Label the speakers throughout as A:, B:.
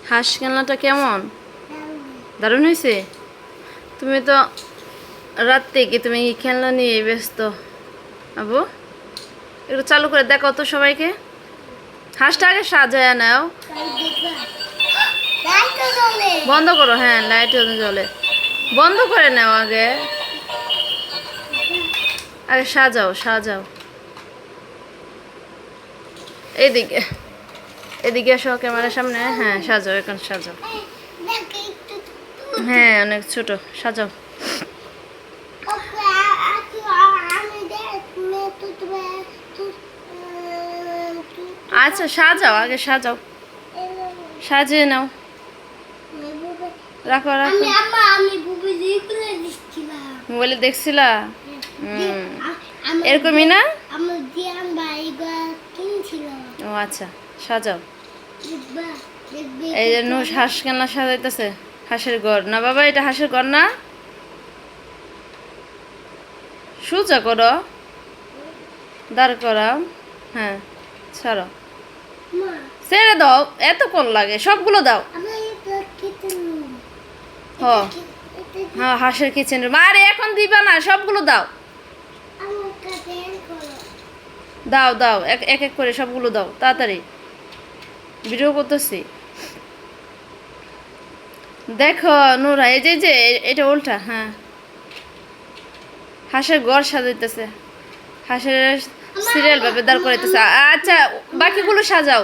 A: হাঁস খেলনাটা কেমন? দারুণ হয়েছে। তুমি তো রাত থেকে তুমি খেলনা নিয়ে ব্যস্ত। আবু একটু চালু করে দেখো তো সবাইকে। হাঁসটা আগে সাজায় নাও। বন্ধ করো, হ্যাঁ লাইট জ্বলে। বন্ধ করে নাও আগে। আগে সাজাও সাজাও। এইদিকে এদিকে আসো ক্যামেরার সামনে। হ্যাঁ সাজাও, এখন সাজাও। হ্যাঁ অনেক ছোট, সাজাও। আচ্ছা সাজাও, আগে সাজাও, সাজিয়ে নাও। রাখো রাখো। মোবাইলে দেখছিলা? এরকমই না? ও আচ্ছা, সাজাও। এই জন্য হাঁস কেনা সাজাইতেছে। হাঁসের ঘর না বাবা, এটা হাঁসের ঘর না। সোজা করো, দাঁড় করাও। হ্যাঁ ছাড়ো, ছেড়ে দাও। এত কোন লাগে, সবগুলো দাও। হ্যাঁ হাঁসের কিচেন রুম। আরে এখন দিবা না, সবগুলো দাও। দাও দাও, এক এক করে সবগুলো দাও তাড়াতাড়ি। ভিডিও করতেছি দেখো নুরা। এই যে এটা উল্টা। হ্যাঁ হাঁসের ঘর সাজাইতেছে, হাঁসের সিরিয়াল ভাবে দাঁড় করাইতেছে। আচ্ছা বাকিগুলো সাজাও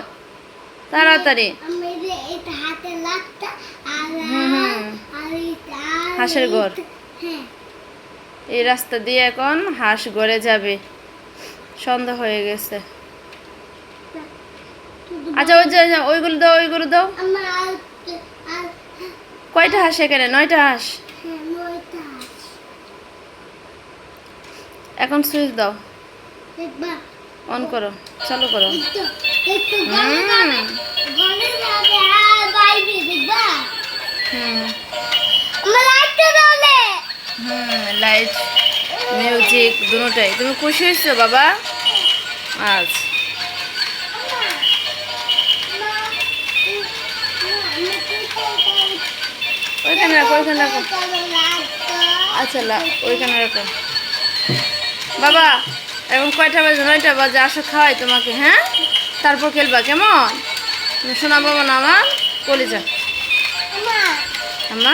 A: তাড়াতাড়ি। হাঁসের ঘর এই রাস্তা দিয়ে এখন হাঁস ঘরে যাবে। সন্ধ্যা হয়ে গেছে। আচ্ছা ওই যে ওইগুলো দাও, ওইগুলো দাও। কয়টা হাঁস এখানে? 9টা হাঁস। এখন সুইচ দাও, অন করো, চালু করো। লাইট মিউজিক দুটোটাই। তুমি খুশি হয়েছো বাবা আজ? ওইখানে রাখো, ওইখানে রাখো। আচ্ছা ওইখানে রাখো বাবা। এখন কয়টা বাজে? 9টা বাজে। আসো খাওয়াই তোমাকে, হ্যাঁ তারপর খেলবা কেমন? তুমি শোনা বাবা না আমার কলিজা। আমা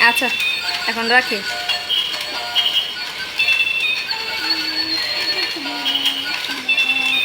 A: আচ্ছা এখন রাখি।